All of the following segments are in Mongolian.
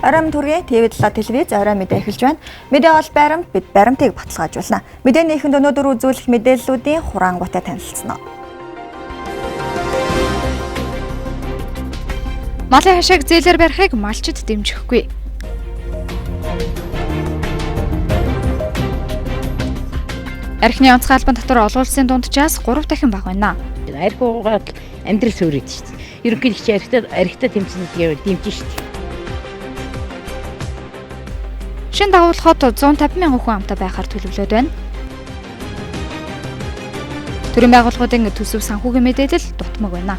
Оройн төргийн ТV7 телевиз орой мэдээ эхэлж байна. Мэдээ бол баримт бид баримтыг баталгаажуулна. Мэдээний эхэнд өнөөдөр үзүүлэх мэдээллүүдийн хураангуйтай танилцсан. Малын хашааг зээлээр барихыг малчид дэмжихгүй. Архины онцгой албан татвар олон улсын дунджаас 3 дахин бага байна. Архиугаад амьдрал суурьд шүү дээ. Ерөнхийдөө архитаа тэмцэнүүдийг дэмжин шүү дээ. Шинэ дагуулхад 150 мянган хүн амтай байхаар төлөвлөд байна. Төрийн байгууллагуудын төсөв санхүүгийн мэдээлэл дутмаг байна.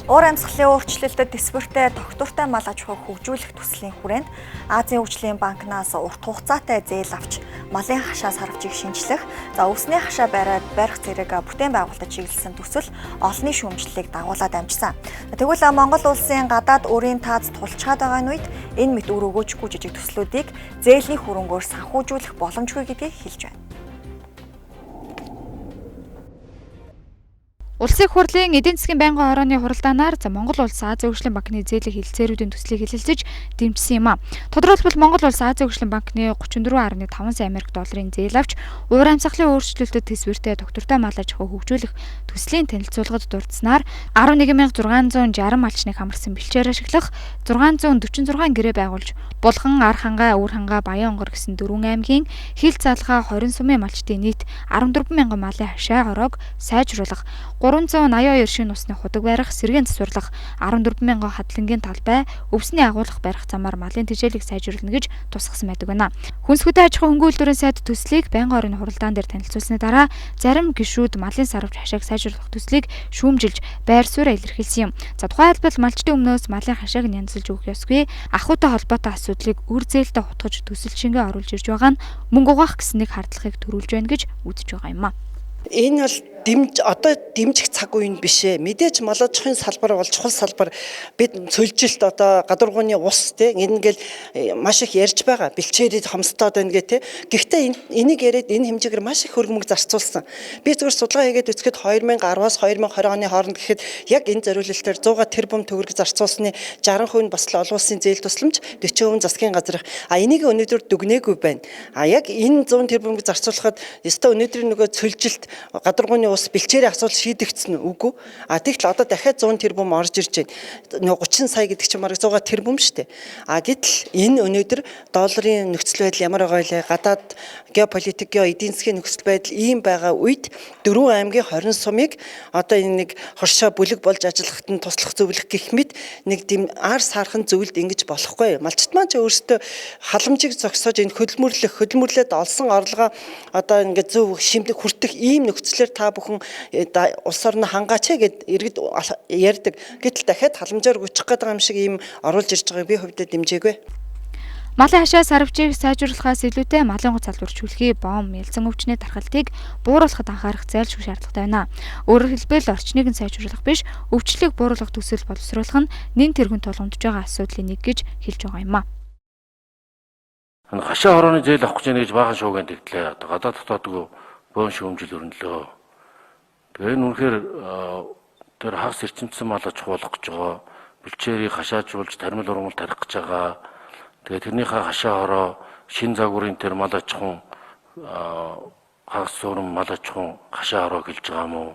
Уур амьсгалын өөрчлөлтөд тэсвэртэй доктортой мал аж ахуйг хөгжүүлэх төслийн хүрээнд Азийн хөгжлийн банкнаас урт хугацаатай зээл авч малын хашаа сарвчийг шинжлэх, өвсний хашаа бариад барих зэрэг бүтээн байгуулалтад чиглэсэн төсөл олонний шүүмжлэлийг дагуулад амжсан. Тэгвэл Монгол улсын гадаад өрийн таац тулчаад байгаа нь үед энэ мэт үр өгөөжгүй жижиг төслүүдийг зээлийн хөрөнгөөр санхүүжүүлэх боломжгүй гэдгийг хэлж байна. Улсын их хурлын эдийн засгийн байнгын хорооны хуралдаанаар Монгол улс Азийн хөгжлийн банкны зээлийн хэлэлцээрүүдийн төслийг хэлэлцэж дэмжсэн юм а. Тодорхойлбол Монгол улс Азийн хөгжлийн банкны 34.5 сая Америк долларын зээл авч уур амьсгалын өөрчлөлтөд тэсвэртэй доктортой мал аж ахуй хөгжүүлэх төслийн танилцуулгад дурдсанаар 11,660 малчныг хамарсан бэлчээр ашиглах 646 гэрээ байгуулж Булхан, Архангай, Өвөрхангай, Баян-Онгор гэсэн 4 аймгийн хил залгаа 20 сумын малчдын нийт 14 мянган малын хашаа хороог сайжруулах, 382 шинэ усны худаг барих, сэргээн засварлах, 14 мянган хадлангийн талбай, өвсний агуулга барих замаар малын тэжээлийг сайжруулна гэж тусгасан байдаг байна. Хүнсгүтэй аж ахуй хөнгөн үйлдвэрийн сайд төслийг байнгын орны хуралдаан дээр танилцуулсны дараа зарим гишүүд малын сарвч хашааг сайжруулах төслийг шүүмжилж байр сууриа илэрхийлсэн юм. Тухайн хэлбэл малчдын өмнөөс малын хашааг нь янзалж өгөх ёсгүй, ахуйтай холбоотой асуудлыг үр зээлтэй хутгаж төсөл шингээ оруулж ирж байгаа нь мөнгө угаах гэснийг хардлагыг төрүүлж байна гэж үзэж байгаа юм а. Энэ бол дэмжих цаг үе биш ээ. Мэдээж мал аж ахуйн салбар бол чухал салбар. Бид цөлжилт гадаргууны ус энэ ингээл маш их ярьж байгаа. Бэлчээрийг хомсдоод байна гэх Гэхдээ энийг яриад энэ хэмжээгээр маш их хөргөмөг зарцуулсан. Би зүгээр судалгаа хийгээд үзэхэд 2010-аас 2020 оны хооронд гэхэд яг энэ зориулалтаар 100 тэрбум төгрөг зарцуулсны 60% нь бас олон улсын зээл тусламж 40% засгийн газар. Энийг өнөөдөр дүгнээгүй байна. Яг энэ 100 тэрбумыг зарцуулахад өстой өнөөдрийн нөгөө цөлжилт гадаргууны ус бэлчээрийн асуудал шийдэгдсэн үгүй. Тэгтэл одоо дахиад 100 тэрбум орж ирж байна. 30 сая гэдэг чинь бараг 100 тэрбум шүү дээ. Гэтэл энэ өнөөдөр долларын нөхцөл байдал ямар байгаа вэ? Гадаад геополитик, эдийн засгийн нөхцөл байдал ийм байгаа үед 4 аймгийн 20 сумыг одоо энэ нэг хоршоо бүлэг болж ажиллахад нь туслах зөвлөх гэх мэт нэг тийм ар саархан зөвлөлд ингэж болохгүй. Малчт маань ч өөрсдөө халамжийг зогсоож энэ хөдөлмөрлөд олсон орлогоо одоо ингэ зөв шимдэг хүртэх ийм нөхцлөөр та бүхэн улс орны хангаач гэд иргэд ярьдаг. Гэтэл дахиад халамжаар гүчих гэдэг юм шиг ийм оруулж ирж байгааг би хувьдаа дэмжээгүй. Малын хашаа сарвчийг сайжруулахаас илүүтэй малын гоц салбарчүүлэхий бом, ялсан өвчнөө тархалтыг бууруулахад анхаарах зайлшгүй шаардлагатай байна. Өөрөөр хэлбэл орчныг нь сайжруулах биш, өвчлөлийг бууруулах төсөл боловсруулах нь нэн тэргүн тулгамдж байгаа асуудлын нэг гэж хэлж байгаа юм а. Хашаа хорооны зээл авах гэж байна гэж баахан шуугинд тэгдлээ. Гадаад дотоодгүй бөөн шүүмжил өрнөлөө. Тэгээ энэ үнэхээр тэр хагас эрчимцэн мал аж ахуй болох гэж байгаа. Бэлчээрийг хашаажуулж тармил ургамал тарих гэж байгаа. Тэгээ тэрнийхээ хашаа хороо шин загварын тэр мал аж ахуйн хагас суурин мал аж ахуйн хашаа хороо гэлж байгаа юм уу?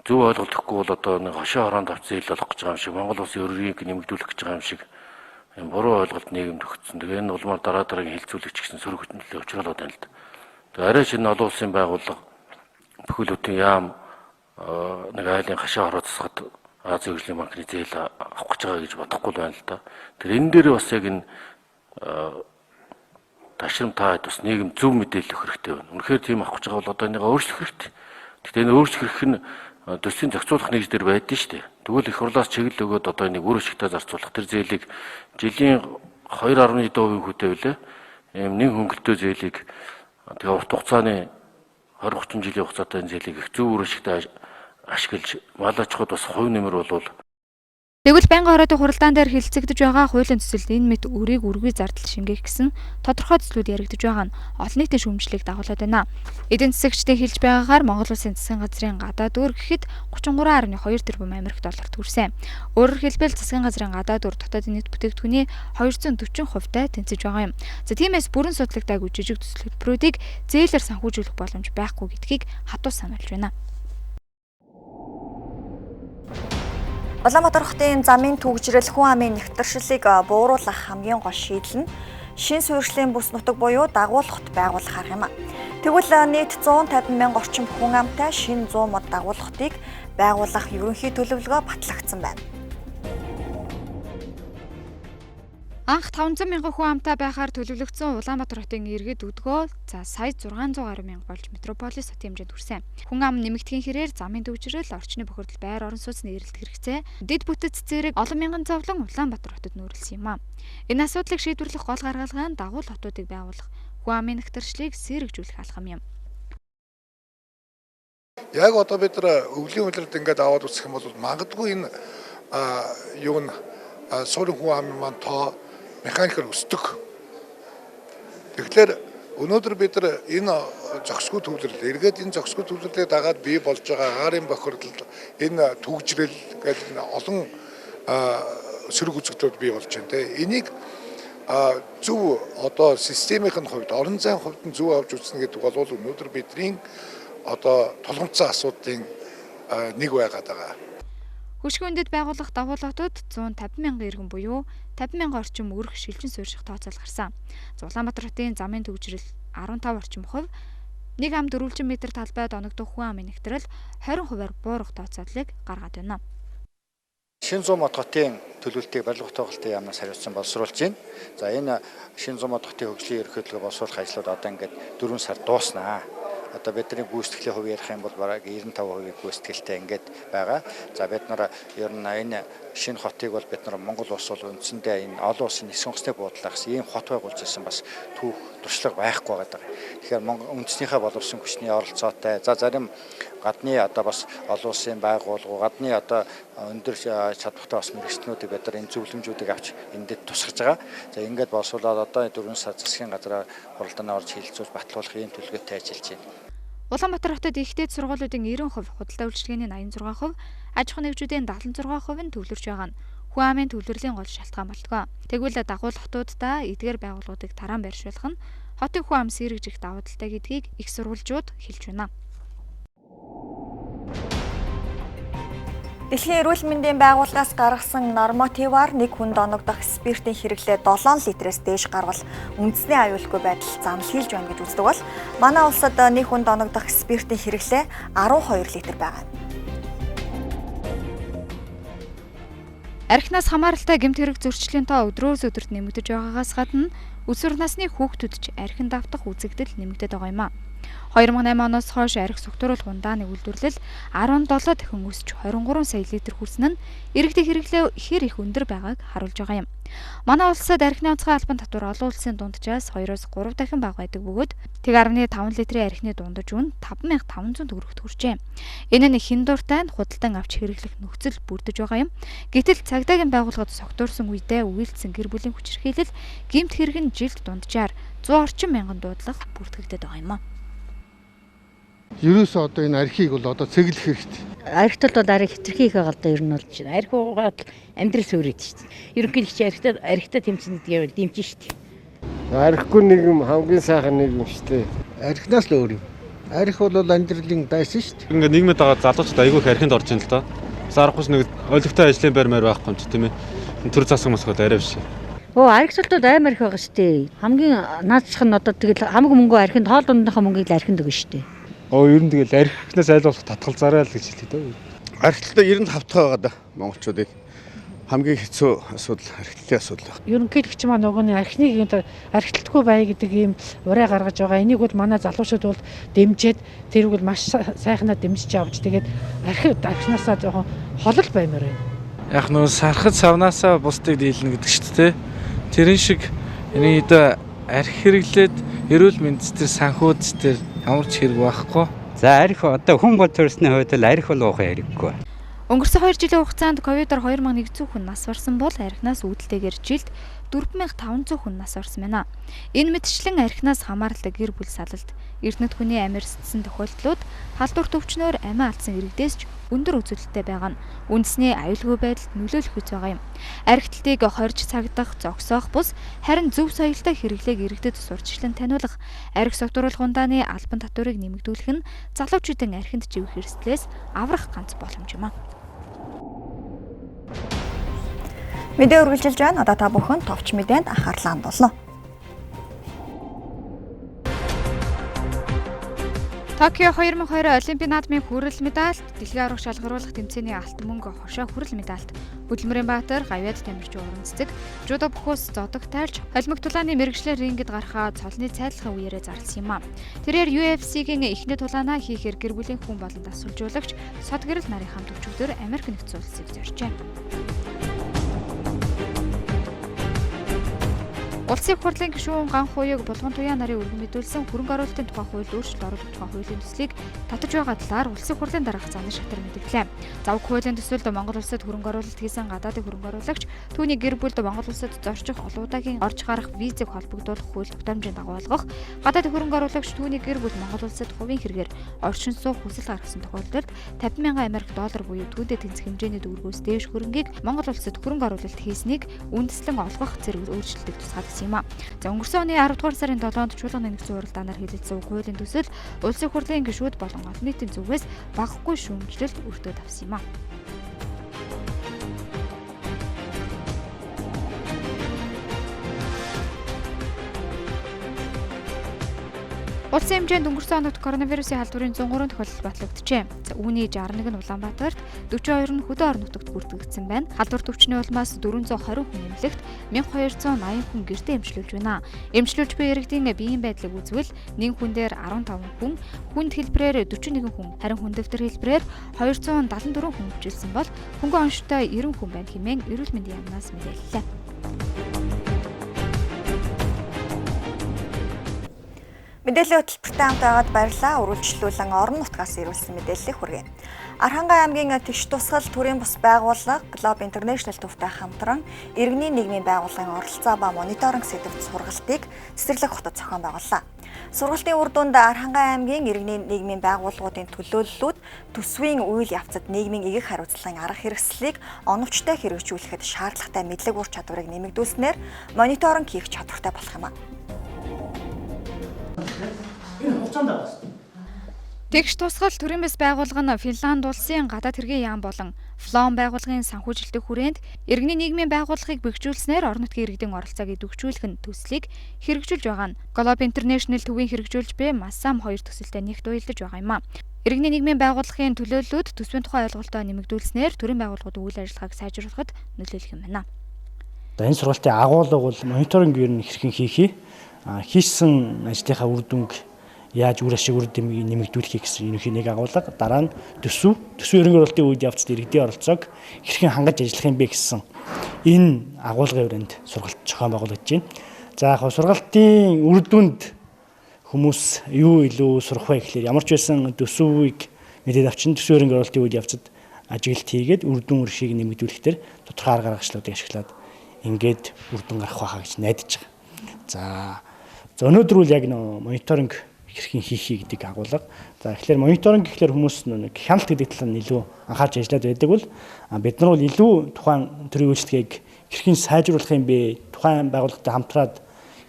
Зөв ойлголтохгүй бол одоо нэг хашаа хороонд авч зээл болох гэж байгаа юм шиг, Монгол улсын өрийг нэмэгдүүлэх гэж байгаа юм шиг юм буруу ойлголт нийгэмд өгсөн. Тэгээ энэ улмаар дараагийн хилцүүлэгч гэсэн сөрөг хөтөлбөрөөр учруулаад байна л да. Тэгээ арай шинэ олон улсын байгууллага бүхэл бүтэн яам нэг айлын хашаа хороо засахад Азийн хөгжлийн банкны зээл авах гэж байгаа гэж бодохгүй байна л да. Тэр энэ дээр бас яг энэ ташрам таад бас нийгэм зөв мэдээлэл өгөх хэрэгтэй байна. Үнэхээр тийм авах гэж байгаа бол одоо энийг өөрчлөх хэрэгтэй. Гэхдээ энэ өөрчлөх хэрэг нь төслийн зохицуулах нэгж дээр байдсан шүү дээ. Тэгвэл их хурлаас чиглэл өгөөд одоо энийг үр ашигтай зарцуулах тэр зээлийг жилийн 2.1% хүлээвэ лээ. Ийм нэг хөнгөлтөө зээлийг тэгээ урт хугацааны 20-30 жилийн хугацаатай зээлийг их зөв үр ашигтай ашиглаж мал аж ахуйд бас хувь нэмэр болвол Тэгвэл байнгын хорооны хуралдаан дээр хилцэгдэж байгаа хуулийн төсөлд энэ мэт өрийг үргүй зардал шингээх гэсэн тодорхой төслүүд яригдж байгаа нь олон нийтийн шүүмжлэлийг дагуулад байна. Эдийн засагчдын хэлж байгаагаар Монгол Улсын засгийн газрын гадаад үр гэхэд 33.2 тэрбум Америк доллар төрсөн. Өөрөөр хэлбэл засгийн газрын гадаад үр дотоодын нийт бүтээгдэхүүний 240%-тай тэнцэж байгаа юм. За тиймээс бүрэн судлагдаагүй жижиг төсөл хөтөлбөрүүдийг зээлээр санхүүжүүлэх боломж байхгүй гэдгийг хатуу сануулж байна. Улаанбаатар хотын замын түгжрэл хүн амын нэвтэршилийг бууруулах хамгийн гол шийдэл нь шин суурьшлийн бүс нутаг буюу дагуулгад байгуулах арга юм. Тэгвэл нийт 150 мянга орчим хүн амтай шин 100 мод дагуулгатыг байгуулах ерөнхий төлөвлөгөө батлагдсан байна. Анх 500 мянган хүн амтай байхаар төлөвлөгдсөн Улаанбаатар хотын иргэд өдгөө сая 600 гаруй мянга болж метрополис хотын хэмжээнд хүрсэн. Хүн ам нэмэгдэхийн хэрээр замын төвчрэл, орчны бохирдол, байр орон сууцны эрэлт хэрэгцээ, дэд бүтэц зэрэг олон мянган зовлон Улаанбаатар хотод нүүрлсэн юм а. Энэ асуудлыг шийдвэрлэх гол гаргалгаа нь дагуул хотуудыг байгуулах, хүн амын нэгтэршлийг сэргэжүүлэх алхам юм. Яг одоо бид нар өвлийн үйлрэлд ингээд аваад үзэх юм бол магадгүй энэ юу н суурин хүн амын маань тоо механикаар өсдөг. Тэгэхээр өнөөдөр бид нар энэ зохисгүй төвлөрөл, эргээд энэ зохисгүй төвлөрлийг дагаад бий болж байгаа аарын бохирдол, энэ түгжрэл гэдэг олон сөрөг үзэгдлүүд бий болж байна те. Энийг зөв одоо системийн хувьд, орон зайн хувьд нь зөв авч үзнэ гэдэг бол өнөөдөр бидний одоо тулгымцсан асуудлын нэг байгаад байгаа. Хөшгөөндөд байгуулах дагуулгатууд 150 мянган иргэн буюу 50 мянган орчим өрх шилжин суурьших тооцоол гарсан. Улаанбаатар хотын замын төвчрэл 15 орчим хувь, нэг ам 400 м талбайд оногдох хүн амын нэгтрэл 20%-аар буурах тооцоолыг гаргаад байна. Шин 100 мод хотын төлөвлөлтийг барилга тогтоолтын яамнаас хариуцсан боловсруулж байна. За энэ шин 100 мод хотын хөгжлийн ерөнхий төлөвлөгөө боловсруулах ажлууд одоо ингээд 4 сар дууснаа. Одоо бидний гүйцэтгэлийн хувь ярих юм бол бараг 95% гүйцэтгэлтэй ингээд байгаа. За бид нар ер нь энэ шинэ хотыг бол бид нар Монгол улс бол үндсэндээ энэ олон улсын нисэх онгоцны буудлаас ийм хот байгуулж ирсэн бас түүх туршлага байхгүй байгаа. Тэгэхээр үндэснийхээ боловсон хүчний оролцоотой. За зарим гадны одоо бас олон улсын байгууллагууд, гадны одоо өндөр чадвартай бас мэрэгчнүүдийг бид нар энэ зөвлөмжүүдийг авч энэд тусгаж байгаа. За ингээд боловсруулаад одоо 4 сар засгийн газраар хуралдаанаар орж хилцүүлж батлуулах ийм төлөвлөгөөтэй ажиллаж байна. Улаанбаатар хотод ихтэй сургуулиудын 90%, худалдаа үйлчилгээний 86%, аж ахуйн нэгжүүдийн 76% нь төвлөрж байгаа нь хүн амын төвлөрлийн гол шалтгаан болдог. Тэгвэл дагуул хотуудаа эдгээр байгууллагуудыг тараан байршуулах нь хотын хүн ам сэргэж их давуу талтай гэдгийг их сурвалжууд хэлж байна. Дэлхийн эрүүл мэндийн байгууллагаас гаргасан нормативаар нэг хүнд оногдох спиртийн хэрэглээ 7 литрээс дээш гарвал үндэсний аюулгүй байдал замлхийлж байна гэж үздэг бол манай улсад нэг хүнд оногдох спиртийн хэрэглээ 12 литр байгаа. Архинаас хамааралтай гэмт хэрэг зөрчлийн тоо өдрөөс өдөрт нэмэгдэж байгаагаас гадна өсвөр насны хүүхдүүд ч архинд давтах үзэгдэл нэмэгдэж байгаа юм а. 2008 оноос хойш архи согтууруулах ундааны үйлдвэрлэл 17 дахин өсч 23 сая литр хүрсэн нь иргэдийн хэрэглээ хэр их өндөр байгааг харуулж байгаа юм. Манай улсад архины онцгой албан татвар олон улсын дунджаас 2-3 дахин бага байдаг бөгөөд 1.5 литрийн архины дундаж үн 5500 төгрөгт хүрчээ. Энэ нь хэн дуртай нь худалдан авч хэрэглэх нөхцөл бүрдэж байгаа юм. Гэтэл цагдаагийн байгууллагад согтуурсан үедээ үйлдсэн гэр бүлийн хүчирхийлэл гэмт хэрэг нь жилд дунджаар 100 орчим мянган дуудлага бүртгэгдээд байгаа юм а. Ерөөсөө одоо энэ архийг бол одоо цэглэх хэрэгтэй. Архит бол архи хэтэрхий их байгаа л да ер нь болж байна. Архи угаад амьдрал суурьд шүү дээ. Ерөнхийдөө архитаа тэмцэнэ гэвэл дэмжин шүү дээ. Архигүй нийгэм хамгийн сайхан нийгэм шүү дээ. Архинаас л өөр юм. Архи бол амьдралын дайсан шүү дээ. Ингээд нийгмэд байгаа залуучууд айгүй их архинд орж ийн л доо. Зарахгүй нэг олигтой ажлын байр маяг байхгүй юм чи тийм ээ. Төр засаг мосгоод арай биш. Архит бол амар их байгаа шүү дээ. Хамгийн наацх нь одоо тэгэл хамаг мөнгө архинд хоол дундынхаа мөнгийг л архинд өгнө шүү дээ. Ер нь тэгэл архинаас айл болох татгалзаарай л гэж хэлдэг дөө. Архитектор 95 дахь байгаа да монголчуудыг. Хамгийн хэцүү асуудал архитектурын асуудал байна. Ерөнхийдөгч маань нөгөөний архиныг архитектгүй бай гэдэг ийм ураа гаргаж байгаа. Энийг бол манай залуучууд бол дэмжиж тэрийг бол маш сайхнаа дэмжиж авч тэгээд архинаасаа жоохон холол баймаар байна. Яг нөө сархад савнаасаа бусдыг дийлнэ гэдэг шүү дээ. Тэрэн шиг энэ архи хэрэглээд эрүүл мэндийн санхүүд дээр ямар ч хэрэг байхгүй. За архи одоо хүн бол төрсний хувьд л архи бол уух хэрэггүй. Өнгөрсөн 2 жилийн хугацаанд ковидор 2100 хүн нас барсан бол архинаас үүдэлтэйгээр жилд 4500 хүн нас барсан байна. Энэ мэтчлэн архинаас хамааралтай гэр бүл салалт, эрдэнэт хүний амир сэтсэн тохиолдлууд халдвар төвчнөөр амиа алдсан иргэдээс ч өндөр үзүүлэлттэй байгаа нь үндэсний аюулгүй байдалд нөлөөлөх үс байгаа юм. Архитектыг хорж цагдах, зогсоох бус харин зөв соёлтой хэрэглээг иргэдэд сурталчлан таниулах, архи согтууруулах ундааны албан татварыг нэмэгдүүлэх нь залуучуудын архинд живэх эрсдлээс аврах ганц боломж юм а. Мэдээ үргэлжилж байна. Одоо та бүхэн товч мэдээнд анхаарлаа хандуулна. Токио 2020 Олимпийн наадмын хүрэл медальт, дэлхийн арга шалгаруулах тэмцээний алтан мөнгө хошоо хүрэл медальт, Хөдөлмөрийн Баатар, Гавьяд Тамирчин уран цэцэг, жудо бөхөөс зодог тайлж, холимог тулааны мэргэжлэр рингд гарахаа цолны цайдлахын үеэрээ зарласан юм а. Тэрээр UFC-гийн эхний тулаанаа хийхээр гэр бүлийн хүн болон дасгалжуулагч сод гэрэл нарын хамт өчигдөр Америк нэгдсэн улсыг зоржээ. Улсын их хурлын гишүүн Ган Хуйг Булган Туяа нарын өргөн мэдүүлсэн хөрөнгө оруулалтын тухай хууль өөрчлөлт оруулах тухай хуулийн төслийг татаж байгаа талаар улсын хурлын дараах зааны шатар мэдээллээ. Завг хуулийн төсөлд Монгол улсад хөрөнгө оруулалт хийсэн гадаадын хөрөнгө оруулагч түүний гэр бүлд Монгол улсад зорчих олон удаагийн орж гарах визийг холбогдуулах хууль тогтоомжийн дагуу олгох, гадаадын хөрөнгө оруулагч түүний гэр бүл Монгол улсад хувийн хэрэгээр оршин суух хүсэл гаргасан тохиолдолд 50,000 Америк доллар буюу түүдэд тэнцэх хэмжээний дүүргөөс дээш хөрөнгийг Монгол улсад хөрөнгө оруулалт хийснийг үндэслэн олгох зэрэг өөрчлөлтийг тусгаалсан юм а. За өнгөрсөн оны 10 дугаар сарын 7-нд чуулганы нэгдсэн уралдаанаар хэлэлцсэн хуулийн төсөл улсын хурлын гишүүд болон олон нийтийн зүгээс багахгүй шүүмжлэлт өртөөд авсан юм а. Улсын хэмжээнд өнгөрсөн оногт коронавирусын халдварын 103 тохиолдол батлагджээ. Үүний 61 нь Улаанбаатарт, 42 нь Хөдөө орон нутагт бүртгэгдсэн байна. Халдвар төвчний улмаас 420 хүн эмнэлэгт, 1280 хүн гэртээ эмчилүүлж байна. Эмчилүүлж буй иргэдийн биеийн байдлыг үзвэл нэг хүн дээр 15 хүн, хүнд хэлбэрээр 41 хүн, харин хүн дэвтэр хэлбэрээр 274 хүн хүчилсэн бол хөнгөн онштой 90 хүн байна хэмээн эрүүл мэндийн яамнаас мэдээллээ. Мэдээллийн хөтөлбөртэй хамт байгаад баярлалаа. Үргэлжлүүлэн орон нутгаас ирүүлсэн мэдээллийг хүргэе. Архангай аймгийн Тэгш тусгал төрийн бус байгууллага Глоб Интернэшнл төвтэй хамтран иргэний нийгмийн байгууллагын оролцоо ба мониторинг сэдвт сургалтыг цэцэрлэг хотод зохион байгууллаа. Сургалтын үр дүнд Архангай аймгийн иргэний нийгмийн байгууллагуудын төлөөллүүд төсвийн үйл явцад нийгмийн игэх хариуцлагын арга хэрэгслийг оновчтой хэрэгжүүлэхэд шаардлагатай мэдлэг ур чадварыг нэмэгдүүлснээр мониторинг хийх чадвартай болох юм а. Тэгш тусгал төрийн бус байгууллага нь Финланд улсын гадаад хэргийн яам болон Флом байгууллагын санхүүжилтийн хүрээнд иргэний нийгмийн байгууллагыг бэхжүүлснээр орон нутгийн иргэдийн оролцоог идэвхжүүлэх нь төслийг хэрэгжүүлж байгаа нь Глоб Интернэшнл төвийн хэрэгжүүлж буй Массам 2 төсөлтэй нэгт уялдаж байгаа юм а. Иргэний нийгмийн байгууллагын төлөөллүүд төсвийн тухай ойлголтоо нэмэгдүүлснээр төрийн байгууллагууд үйл ажиллагааг сайжруулахад нөлөөлөх юм байна. Энэ сургалтын агуулга бол мониторинг ер нь хэрхэн хийхээ хийсэн ажлынхаа үр дүнг яаж үр ашиг үр дүнгийг нэмэгдүүлэхийг гэсэн ерөнхий нэг агуулга, дараа нь төсөв ерөнхий уралдын үед явцад иргэдийн оролцоог хэрхэн хангаж ажиллах юм бэ гэсэн энэ агуулгын хүрээнд сургалт зохион байгуулагдаж байна. За яг сургалтын үр дүнд хүмүүс юу илүү сурах вэ гэхээр ямар ч байсан төсөвийг мэдээд авчин төсөв ерөнхий уралдын үед явцад ажиглалт хийгээд үр дүн өршийг нэмэгдүүлэхдээ тодорхой арга гаргачлалуудыг ашиглаад ингээд үр дүн гарах байхаа гэж найдаж байгаа. За өнөөдөр үл яг мониторинг хэрхэн хийхийг гэдэг агуулга. За тэгэхээр мониторинг гэхэлэр хүмүүс нэг хяналт гэдэг талаар илүү анхаарч ажиллаад байдаг бол бид нар бол илүү тухайн төрийн үйлчлэгийг хэрхэн сайжруулах юм бэ? Тухайн байгууллагатай хамтраад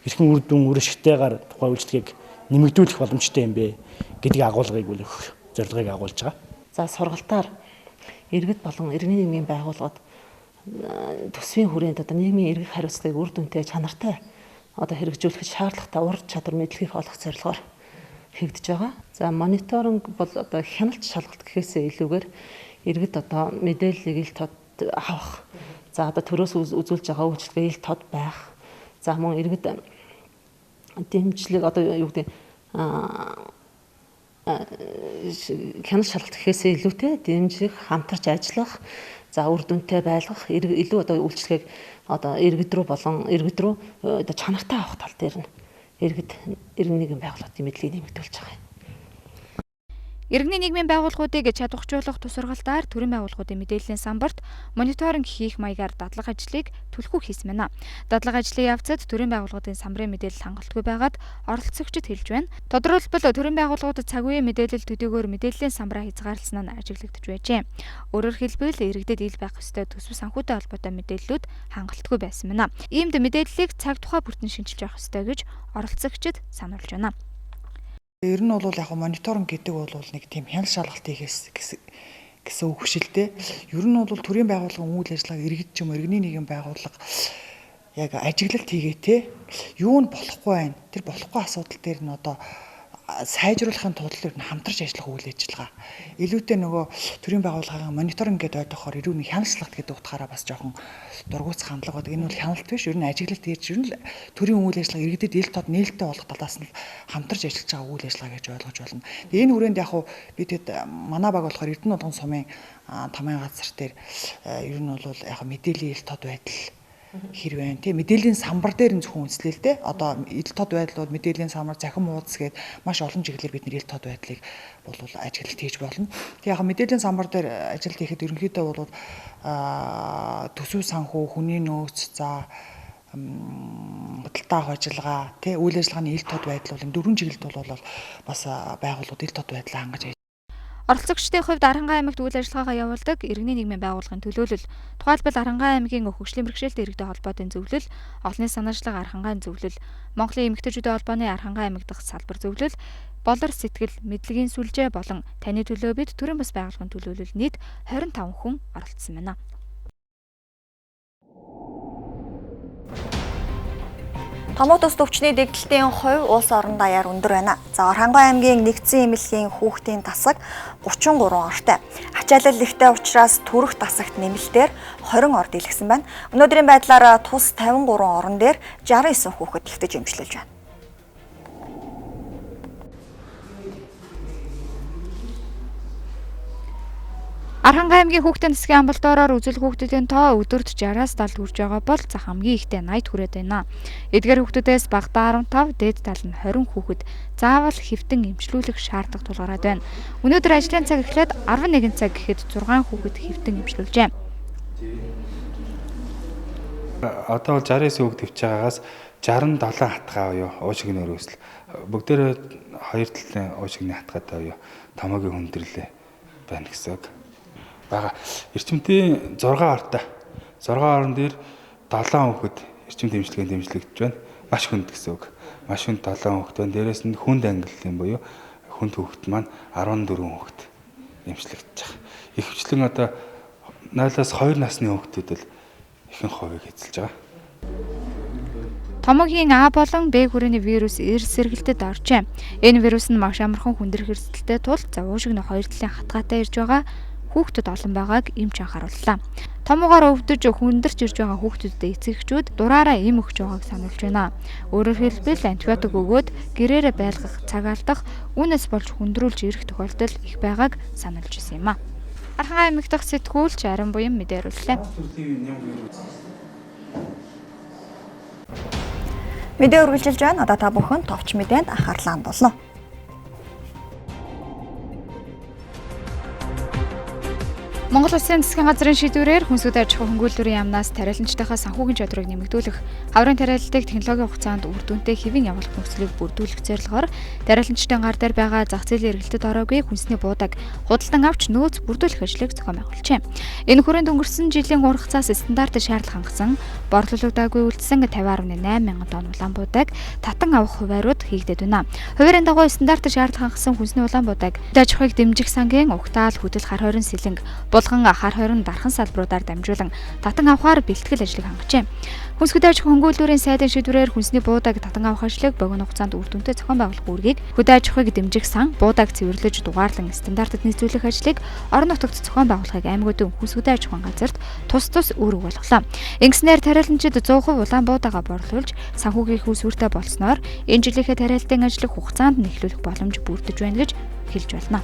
хэрхэн үр дүн үр ашигтайгаар тухайн үйлчлэгийг нэмэгдүүлэх боломжтой юм бэ гэдэг агуулгыг бол өгөх зорилгыг агуулж байгаа. За сургалтаар иргэд болон иргэний нийгмийн байгууллагууд төсвийн хүрээнд нийгмийн эргэх хариуцлагыг үр дүнтэй чанартай хэрэгжүүлэхэд шаардлагатай ур чадвар мэдлэгийг олох зорилгоор хийгдэж байгаа. За мониторинг бол хяналт шалгалт гэхээсээ илүүгээр иргэд мэдээллийг ил тод авах. За төрөөс үзүүлж байгаа үйлчлэгээ ил тод байх. За мөн иргэд дэмжлэг юу гэдэг хяналт шалгалт гэхээсээ илүүтэй дэмжих, хамтарч ажиллах, за үр дүнтэй байлгах, илүү үйлчлэгийг иргэд рүү чанартай авах тал дээр нь иргэний нийгмийн байгууллагын мэдлэгийг нэмэгдүүлж байгаа юм. Иргэний нийгмийн байгууллагуудыг чадвархжуулах тусаргалтаар төрийн байгууллагуудын мэдээллийн самбарт мониторинг хийх маягаар дадлага ажлыг түлхүү хийсэн байна. Дадлага ажлын явцад төрийн байгууллагуудын самбарын мэдээлэл хангалтгүй байгаад оролцогчид хэлж байна. Тодорхойлбол төрийн байгууллагуудад цаг үеийн мэдээлэл төдийгөөр мэдээллийн самбараа хязгаарласан нь ажиглагдж байжээ. Өөрөөр хэлбэл иргэдэд ил байх ёстой төсөв санхүүтэй холбоотой мэдээллүүд хангалтгүй байсан байна. Иймд мэдээллийг цаг тухай бүртэн шинжилж явах ёстой гэж оролцогчид сануулж байна. Ер нь бол яг мониторинг гэдэг бол нэг тийм хяналт шалгалт хийхээс гэсэн үг шилдэ. Ер нь бол төрийн байгууллагын үйл ажиллагааг иргэд ч юм уу иргэний нийгэм байгууллага яг ажиглалт хийгээ те юу нь болохгүй байна. Тэр болохгүй асуудал дээр нь одоо сайжруулахын тулд ер нь хамтарч ажиллах үйл ажиллагаа. Илүүтэй нөгөө төрийн байгууллагын мониторинг гэдэг ойдохоор ирүүний хяналтлагт гэдэг утгаараа бас жоохон дургуутс хандлага байдаг. Энэ бол хяналт биш. Ер нь ажиглалт хийж ер нь төрийн үйл ажиллагаа иргэдэд ил тод нээлттэй болох талаас нь хамтарч ажиллаж байгаа үйл ажиллагаа гэж ойлгож байна. Энэ хүрээнд яг хуу бидэд манай баг болохоор Эрдэнэ нутгийн сумын тамгын газар дээр ер нь бол яг мэдээллийн ил тод байдал хэрвээ тийм мэдээллийн самбар дээр нь зөвхөн үнслээл те одоо ил тод байдал бол мэдээллийн самбар захин уудас гээд маш олон чиглэлээр бид ил тод байдлыг бол ажиглалт хийж болно. Тэг яг мэдээллийн самбар дээр ажилт хийхэд ерөнхийдөө бол төсөв санхүү, хүний нөөц, за худалдаа авах ажиллагаа, тэ үйл ажиллагааны ил тод байдал бол энэ дөрвөн чиглэлд бол бас байгууллагууд ил тод байдлаа хангаж оролцогчдын хувьд Аранхай аймагт үйл ажиллагаагаа явуулдаг иргэний нийгмийн байгууллагын төлөөлөл, тухайлбал Аранхай аймгийн хөгжлийн бэрхшээлтэй иргэдэд холбоотой зөвлөл, олонний санаачлага Аранхай зөвлөл, Монголын эмэгтэйчүүдийн холбооны Аранхай аймаг дахь салбар зөвлөл, болор сэтгэл, мэдлэгийн сүлжээ болон таны төлөө бид төрийн бас байгууллагын төлөөлөл нийт 25 хүн оролцсон байна. Томот ус төвчний дэгдэлтийн хувь улс орон даяар өндөр байна. За Орхангай аймгийн нэгдсэн эмнэлгийн хүүхдийн тасаг 33 ортой. Ачаалал ихтэй учраас төрөх тасагт нэмэлтээр 20 ор дэлгэсэн байна. Өнөөдрийн байдлаар тус 53 орон дээр 69 хүүхэд ихтэй эмчлүүлж байна. Аранхай аймгийн хүүхдийн засгийн амбулатороор үзэл хүүхдүүдийн тоо өдөрт 60-аас 70 хүрж байгаа бол за хамгийн ихтэй 80 хүрээд байна. Эдгээр хүүхдүүдээс багадаа 15, дээд тал нь 20 хүүхэд заавал хэвтэн эмчлүүлэх шаардлага тулгараад байна. Өнөөдөр ажлын цаг эхлээд 11 цаг гэхэд 6 хүүхэд хэвтэн эмчлүүлжээ. Одоо бол 69 хүүхэд төвч байгаагаас 67 хатгаа буюу уушигны өрөөсөл бүгдээрээ хоёр талын уушигны хатгаатай буюу томоогийн хүндрэлээ байна гэсэн үг. Бага эрчимтэй 6 ортой. 6 орон дээр 7 хүүхэд эрчим дэмжлэгийн дэмжлэгдэж байна. Маш хүнд гэсэн үг. Маш хүнд 7 хүүхэд байна. Дээрээс нь хүнд ангиллын буюу хүнд хүүхэд маань 14 хүүхэд дэмжлэгдэж байгаа. Ихэвчлэн одоо 0-аас 2 насны хүүхдүүд л ихэнх хувийг эзэлж байгаа. Томоогийн А болон Б хүрээний вирус эрс сэргэлтэд оржээ. Энэ вирус нь маш амархан хүндрэх эрсдэлтэй тул уушигны хоёр талын хатгаатай ирж байгаа хүүхдүүд олон байгааг эмч анхаарууллаа. Томоогаар өвдөж хүндэрч ирж байгаа хүүхдүүдэд эцэгчүүд дураараа эм өгч байгааг сануулж байна. Өөрөөр хэлбэл антибиотик өгөөд гэрээрээ байлгах, цаг алдах, үүнээс болж хүндрүүлж ирэх тохиолдол их байгааг сануулж ирсэн юм а. Аранхай аймаг дахь сэтгүүлч Арин Буян мэдээлүүллээ. Мэдээ үргэлжилж байна. Одоо та бүхэн товч мэдээнд анхаарлаа хандуулна. Монгол Улсын засгийн газрын шийдвэрээр хүнсүүд аж ахуй хөнгөлөлтийн яамнаас тариаланчдынхаа санхүүгийн чадварыг нэмэгдүүлэх, хаврын тариалалтыг технологийн хугацаанд үр дүнтэй хэвийн явуулах нөхцөлийг бүрдүүлэх зорилгоор тариаланчдын гар дээр байгаа зах зээлийн эргэлтэд ороогүй хүнсний буудаг худалдан авч нөөц бүрдүүлэх ажлыг зохион байгуулжээ. Энэ хүрээнд өнгөрсөн жилийн ургацаас стандарт шаардлага хангасан борлуулагдаагүй үлдсэн 50.8 мянган тонн улаан буудаг татан авах хуваарууд хийгдээд байна. Хуваарийн дагуу стандарт шаардлага хангасан хүнсний улаан буудаг аж ахуйг дэмжих сангийн угтаал хөдөл хар хорин сэлэнг булган хар хорин дархан салбаруудаар дамжуулан татан авахаар бэлтгэл ажлыг хангажээ. Хүнсгүүд аж ахуй хөнгөлөлтийн сайдын шийдвэрээр хүнсний буудаг татан авах ажлыг богино хугацаанд үр дүнтэй зохион байгуулах үүргийг хөдөө аж ахуйг дэмжих сан буудаг цэвэрлэж дугаарлан стандартад нийцүүлэх ажлыг орон нутагт зохион байгуулахыг аймагуудын хүнсгүүд аж ахуйн газарт тус үүрэг болголоо. Ингэснээр тариаланчид 100% улаан буудаага борлуулж санхүүгийн үүсвэртэй болсноор энэ жилийнхээ тариалтын ажлыг хугацаанд нь эхлүүлэх боломж бүрдэж байна гэж хэлж байна.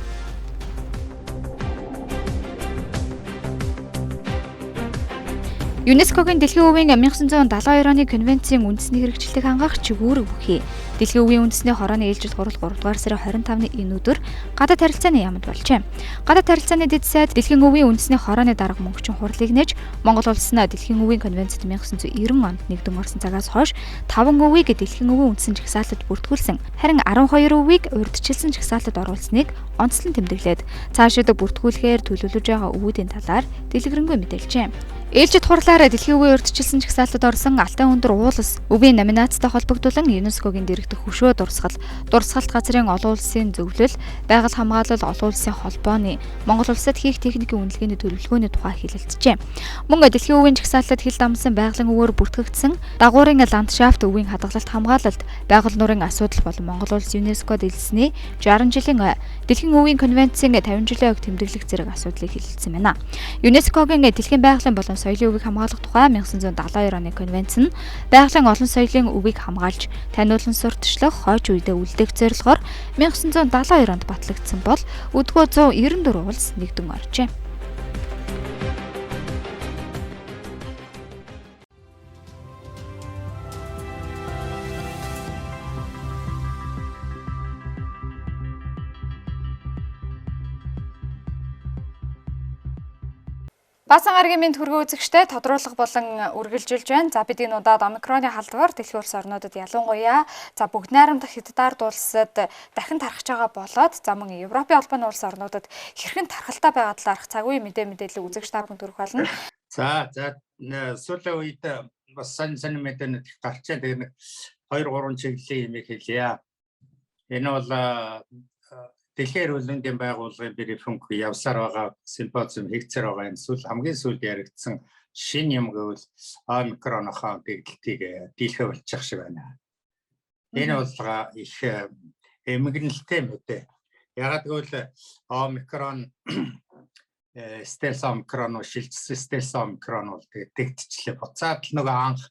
ЮНЕСКОгийн дэлхийн өвийн 1972 оны конвенцийн үндэсний хэрэгжилтийг хангах чигүүрэг бүхий Дэлхийн үеийн үндэсний хорооны ээлжид хурал 3 дугаар сарын 25-ны энэ өдөр гадаад харилцааны яамд болжээ. Гадаад харилцааны дэд сайд Дэлхийн үеийн үндэсний хорооны дарга мөнгөчин хурлыг нээж Монгол улс нь Дэлхийн үеийн конвенцэд 1990 онд нэгдэн орсон цагаас хойш 5 өвийг Дэлхийн үеийн үндэсний жагсаалтад бүртгүүлсэн. Харин 12 өвийг урьдчилсан жагсаалтад оруулсныг онцлон тэмдэглээд цаашид бүртгүүлэхээр төлөвлөж байгаа өвүүдийн талаар дэлгэрэнгүй мэдээлжээ. Ээлжид хурлаараа Дэлхийн үеийн урьдчилсан жагсаалтад орсон Алтай өндөр уулс өвийн номинацтай холбогдуулан ЮНЕСКОгийн дэргэдэх хөшөө дурсгалт газрын олон улсын зөвлөл, байгаль хамгаалал олон улсын холбооны Монгол улсад хийх техникийн үнэлгээний төлөвлөгөөний тухай хэлэлцжээ. Мөн Дэлхийн үеийн жагсаалтад хил дамсан байгалийн өвөөр бүртгэгдсэн дагуурын ландшафт өвийн хадгалалт хамгаалалт, байгаль нуурын асуудал болон Монгол улс ЮНЕСКОд элсний 60 жилийн Дэлхийн үеийн конвенцийн 50 жилийн ог тэмдэглэх зэрэг асуудлыг хэлэлцсэн байна. ЮНЕСКОгийн Дэлхийн байгалийн болон соёлын өвийг хамгаалах тухай 1972 оны конвенц нь байгалийн олон соёлын өвийг хамгаалж, таниулан сурталчлах хойч үедээ үлдээх зорилгоор 1972 онд батлагдсан бол өдгөө 194 улс нэгдэн оржээ. Баасан гарагийн мэнд хүргэн үзэгчтэй тодруулах болон үргэлжилж байна. За бид энэ удаад омикроны халдвар дэлхийн улс орнуудад ялангуяа бүгд найрамдах хятад улсад дахин тархаж байгаа болоод мөн Европын албаны улс орнуудад хэрхэн тархалтай байгаа талаарх цаг үеийн мэдээлэл үзэгч та бүхэнд хүргэх болно. За сүүлийн үед бас сонин мэдээлэл гарч байгаа. Тэр 2-3 чиглэлийн юм хэлье. Энэ бол Дэлхийн эрүүл мэндийн байгууллагын брифинг явсаар байгаа симпозиум хийгцээр байгаа энэ хамгийн сүүлд яригдсан шинэ юм гэвэл омикронохоо дэглэлтийг дийлхэ болчих шиг байна. Энэ бол их эмгэнэлтэй мэдээ. Ягаад гэвэл омикрон стелс омикрон шилжсэн стелс омикрон бол дэгдчихлээ. Буцаад нөгөө анх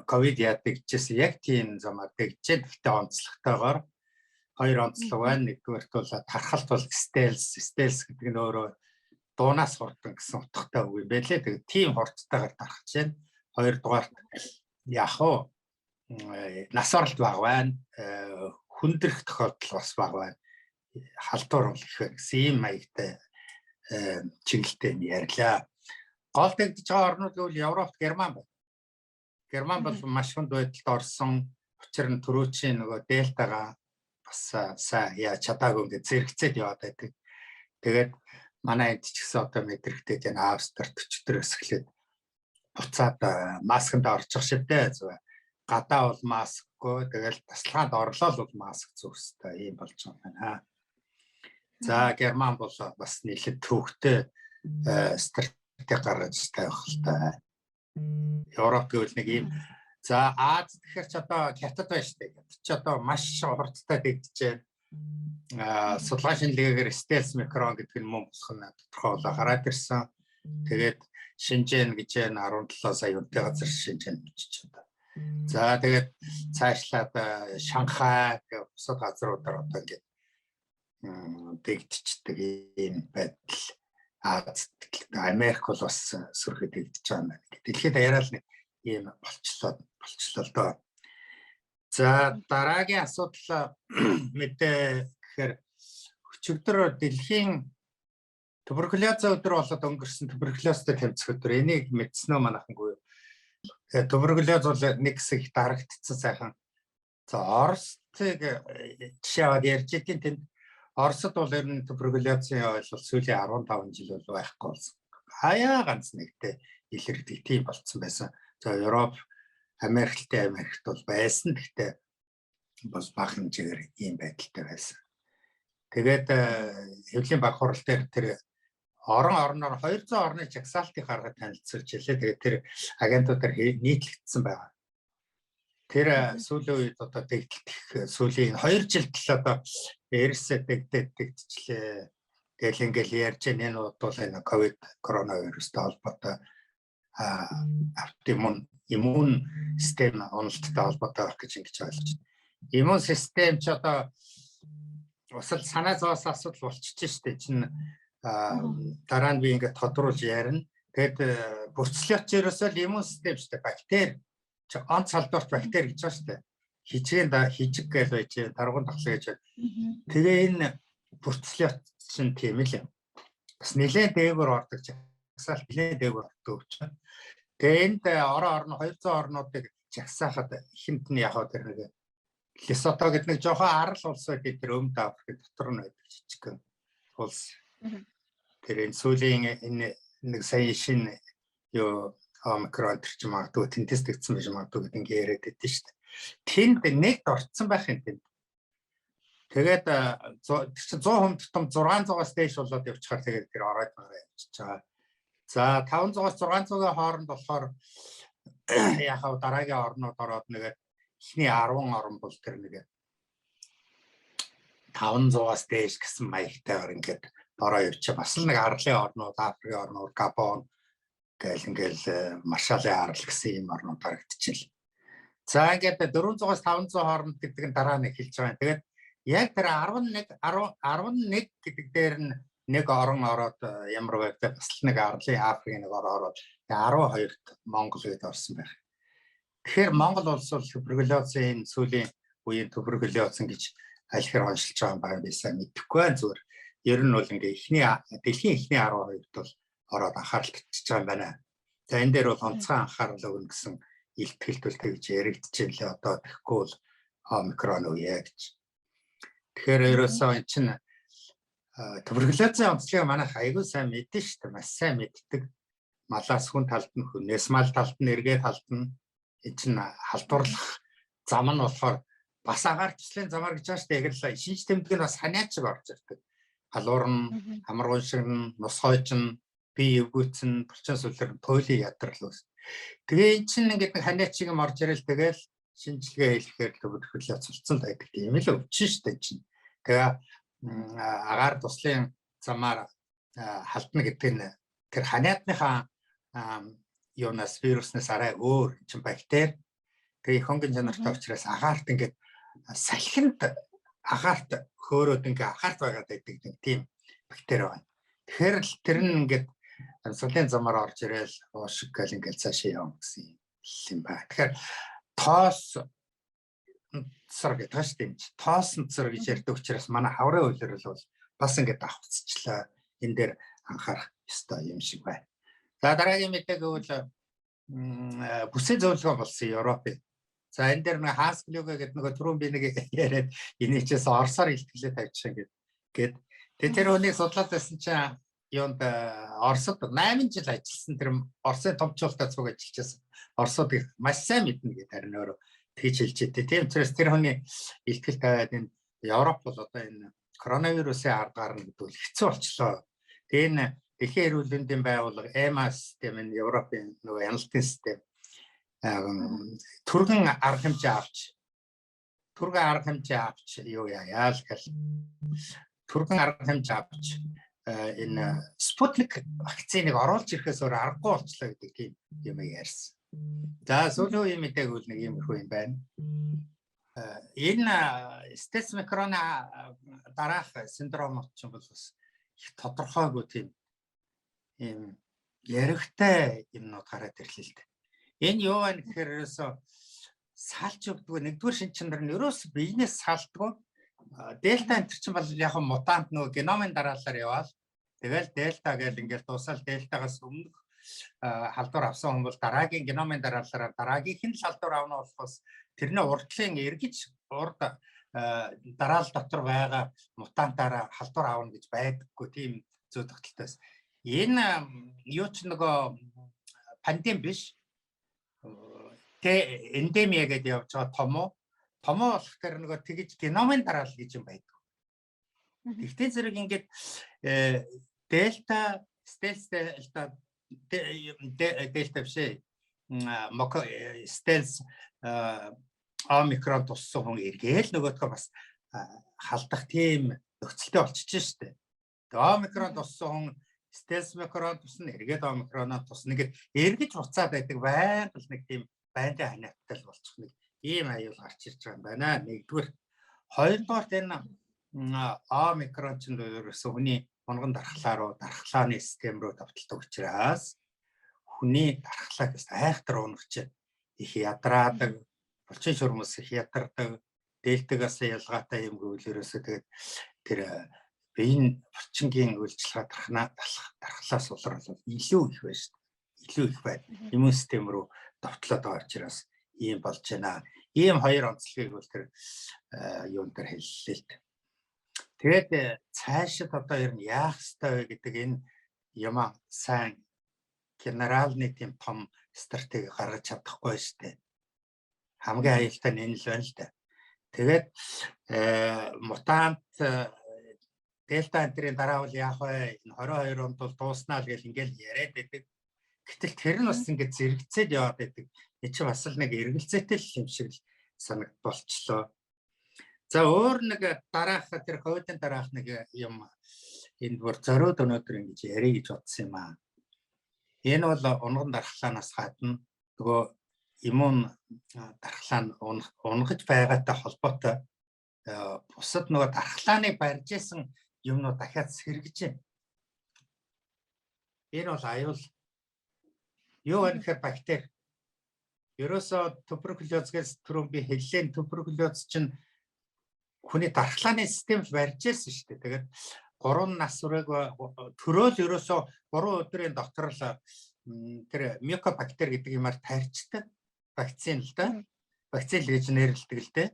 ковид яадаг гэсэн яг тийм замаар дэгжээд гэхдээ онцлогтойгоор хоёр онцлог байна. Нэгдүгээрт бол тархалт бол стелс гэдэг нь өөрөө дуунаас хурдан гэсэн утгатай үг юм байлээ. Тэгээд тийм хурдтайгаар тархаж байна. Хоёрдугаарт яг уу нас оролт бага байна. Хүндрэх тохиолдол бас бага байна. Халдвар бол их байна гэсэн ийм маягтай чиглэлтэй ярьлаа. Гол дэгдэж байгаа орнууд гэвэл Европт Герман байна. Герман бол маш хүнд байдалд орсон. Учир нь түрүүчийн нөгөө дельтагаа бас яаж чадаагүй ингээд зэрэгцээд яваад байдаг. Тэгээд манай энд ч гэсэн одоо мэдрэгтэй энэ Австрид 44-өөс эхлээд буцаад масканд орчих шивдэ зү. Гадаа бол маскгүй, тэгэл тасалгаанд орлоо бол маск зүүх хэрэгтэй юм болж байгаа байна. За Герман бол бас нийлээд төвхтэй стратеги гаргаж тавих хэрэгтэй. Европ гэвэл нэг юм. За Аз тэгэхээр ч одоо хятад байна шүү дээ. Хятад ч одоо маш хурдтай дэгдэж байна. Судалгаа шинжилгээгээр стелс микрон гэдэг нь мөн болох нь тодорхой гараад ирсэн. Тэгээд Шинжэн гэж 17 сая үнэтэй газар Шинжэн бичиж байна. За тэгээд цаашлаад Шанхай гэх бусад газруудаар одоо ингээд дэгдчихдэг юм байдал. Аз Америк бол бас сөрхөд дэгдэж байгаа юм. Дэлхийд яриад нэг ийм болчлоо доо. За дараагийн асуудал мэдээ гэхээр өчигдөр дэлхийн туберкулезын өдөр болоод өнгөрсөн туберкулезтэй тэмцэх өдөр. Энийг мэдсэн үү манайхангүй. Туберкулез бол нэг хэсэг дарагдсан сайхан. За Оросыг жишээ аваад ярьж идэв тэнд. Оросд бол ер нь туберкулезын ойлголт сүүлийн 15 жил бол байхгүй болсон. Хаяа ганц нэгтэй илэрдэг тийм болцсон байсан. За Европ, Америкт бол байсан. Гэхдээ бас бага хэмжээгээр ийм байдалтай байсан. Тэгээд хэвлэлийн баг хурал дээр тэр орноор 200 орны жагсаалтыг гаргаж танилцуулж илээ. Тэгээд тэр агентуудаар нийтлэгдсэн байгаа. Тэр сүүлийн үед одоо дэгдэлт сүүлийн 2 жилд л одоо эрсээ дэгдчихлээ. Тэгэл ингээл ярьж энэ бол энэ ковид коронавирустай холбоотой иммун систем онолттой холбоотой байх гэж ингэж ойлгож байна. Иммун систем ч одоо бас л санаа зовоос асуудал болчихж штэ чинь дараа нь би ингээд тодруулж ярина. Тэгэд бүрцлэгч ерөөсөө иммун систем штэ бактери онц халдварт бактери гэж байна штэ. хижиг гэж байж даргуун тоглоо гэж. Тэгээ энэ бүртслийн чинь тийм л юм. Бас нэлээд дээгүүр ордог жагсаалт нэлээд дээгүүр ордог ч. Тэгээ энд орон 200 орнуудыг жагсаахад ихэнх нь яг тэр нэг Лесото гэдэг нэг жоохон арал улс байдаг тэр Өмнөд Африк дотор нь байдаг жижиг улс. Тэр энэ сүүлийн энэ нэг сая шинэ юу омикрон төрч магадгүй тэнтэс тэгсэн байж магадгүй гэдэг ингэ яриад байдсан шүү дээ. Тэнд нэгд орцсон байх юм тэнд. Тэгээд тэр чинь 100 хүн тутам 600-аас дээш болоод явчихаар тэгээд тэр ороод явчихж байгаа. За 500-аас 600-ийн хооронд болохоор яхав дараагийн орнууд ороод нэгээд эхний 10 орн бол тэр нэгээд 500-аас дээш гэсэн маягтайгаар ингээд ороо явчих. Бас л нэг арлын орнууд, Африкийн орнууд, Габон гэл ингээл Маршалын арал гэсэн юм орнууд харагдчихжээ. За ингээд 400-аас 500 хооронд гэдэг нь дараа нь эхэлж байгаа. Тэгээд яг тэр 11 гэдэг дээр нь нэг орон ороод ямар байвтай бас л нэг арлын Африкийн нэг ороод 12-т Монгол гээд орсон байх. Тэгэхээр Монгол улс бол туберкулезын сүүлийн үеийн туберкулезын гэж альхэр оншилж байгаа юм байсан мэдэхгүй байх зүгээр. Ер нь бол ингээ дэлхийн эхний 12-т бол ороод анхаарал татчихж байгаа юм байна. За энэ дээр бол онцгой анхаарал өгнө гэсэн илтгэлтүүлтэй гэж яригдчихжээ. Одоо тэгэхгүй бол омикрон үе гэж. Тэгэхээр ерөөсөө эн чинь туберкулезын онцлогыг манайх аягүй сайн мэдэн шүү дээ. Маш сайн мэддэг. Малаас хүн талд нь хүнээс мал талд нь эргээ талд нь эн чинь халдварлах зам нь болохоор бас агаар төслийн замаар гэж байна шүү дээ. Яг л шинж тэмдэг нь бас ханиач орж ирдэг. Халуур нь, хамаргуун шиг нь, нус хойч нь, бие эвгүйц нь, булчин сүлэр нь, туйлын ядрал ус. Тэгээ эн чинь ингээд нэг ханиач шиг юм орж ирэл тэгэл шинжилгээ хийхээр туберкулез цулцсан байдаг юм л өвчин шүү дээ чинь. Тэгээ агаар туслын замаар халдна гэдэг нь тэр ханиадныхаа юунаас вируснаас арай өөр чинь бактери. Тэгээ хонгийн чанартай учраас агаарт ингээд салхинд агаарт хөөрөөд ингээд агаарт байгаад байдаг нэг тийм бактери байна. Тэгэхээр тэр нь ингээд амьсгалын замаар орж ирэл уушиг гэл ингээд цаашаа явна гэсэн юм байна. Тэгэхээр тоос цар гэдэг шүү дээ. Тоос цар гэж ярьдаг учраас манай хаврын үйлрэл бол бас ингээд давхцчлаа. Энэ дээр анхаарах ёстой юм шиг байна. За дараагийн мэдээ гэвэл бүсээ зөвлөгөө болсон Европын. За энэ дээр нэг Хааскилюг гэдэг нэг түрүүн би нэг яриад энэчээс Оросоор илтгэлээ тавьчихсан гэд. Тэгээ тэр хүнийг судлаад байсан чинь юунд Оросод 8 жил ажилласан тэр Оросын томчуулалтаа цуг ажиллажсэн. Оросод их маш сайн мэднэ гэдэг харин өөрөө тэгж хэлж дээ. Тийм учраас тэр хүний илтгэл тавиад энэ Европ бол одоо энэ коронавирусын аргаар нь гэдэг хэцүү болчлоо. Тэгээ энэ дэлхийн эрүүл мэндийн байгууллага EMA систем энэ Европын нөгөө яналтын систем түргэн арга хэмжээ авч юу яа л гэл түргэн арга хэмжээ авч энэ Спутник вакциныг оруулж ирэхээс өөр аргагүй болчлоо гэдэг тийм юм ярьсан. За сүүлийн мэдээ үл нэг юм их юм байна. Энэ стелс микроны дараах синдром ч юм бол бас их тодорхойгүй тийм юм яригтай юмнууд гараад ирлээ л дээ. Энэ юу вэ гэхээр ерөөсөө салж өгдөг нэгдүгээр шин чанар нь ерөөсөө биенээс салдгүй. Дельта энэ чинь бол яг мутант нөгөө геномын дараалалаар яваал. Тэгэл дельта гэж ингээд дуусаад дельтагаас өмнөх халдвар авсан хүн бол дараагийн геномын дараалалаар дараагийнх нь халдвар авна болохоос тэрний урдлын эргэж урд дараалал дотор байгаа мутантаараа халдвар авна гэж байдаггүй тийм зүй тогтолтоос. Энэ юу ч нөгөө пандем биш. Тэ эндемиа гэдэг явж байгаа томоо болох тэр нөгөө тэгж геномын дараалал гэж юм байдаг. Тэгтээ зэрэг ингээд дельта, стелс дельта биш стелс омикрон туссан хүн эргээл нөгөөдгөө бас халдах тийм нөхцөлтэй болчихж штэ. Тэгээ омикрон туссан хүн стелс микрон тусна, эргээд омикроноо тусна гэдэг эргэж буцаад байдаг байнга л нэг тийм байнга ханиадтай болчих нэг ийм аюул гарч ирж байгаа юм байна. Нэгдүгээр, хоёрдугаар энэ омикрон ч ерөөсөө хүний монгон дархлааны систем рүү давталдаг учраас хүний дархлааг айхтар уунагч их ядраадаг, булчин шүрмэс их ядардаг, дээлтэгээс ялгаатай юм гэвэл ерөөсөө тэгээд тэр биеийн булчингийн үйлчлэгээ дархлаас улрал илүү их байна шүү дээ. Илүү их байна. Иммун систем рүү довтлоод байгаа учраас ийм болж байна. Ийм хоёр онцлогийг бол тэр юун дээр хэллээ л дээ. Тэгээд цаашид одоо ер нь яах ёстой вэ гэдэг энэ юм сайн генералны тийм том стратеги гаргаж чадахгүй шүү дээ. Хамгийн аюултай нь энэ л байна л да. Тэгээд мутант дельта энтрийн дараа бол яах вэ? 22 онд бол дууснаа л гэл ингээл яриад байдаг. Гэтэл тэр нь бас ингээд зэрэгцээд яваад байдаг. Энэ чинь бас л нэг эргэлзээтэй л юм шиг л санагдbolчлоо. За өөр нэг дараах тэр ковидын дараах нэг юм энд бүр зориуд өнөөдөр ингэж ярих гэж бодсон юм аа. Энэ бол унган дархлаанаас гадна нөгөө иммун дархлаа нь унгаж байгаатай холбоотой бусад нөгөө дархлааны барьж исэн юмнууд дахиад сэргэж байна. Энэ бол аюул. Юу вэ гэхээр бактери. Ерөөсөө туберкулез түрүүн би хэллээ, туберкулез чинь хүний дархлааны системд барьж ирсэн шүү дээ. Тэгээд 3 нас үрэг төрөөл ерөөсөө 3 өдрийн дотор л тэр микобактери гэдэг юмар тарьчдаг вакцин л да. Вакцин гэж нэрлэдэг л дээ.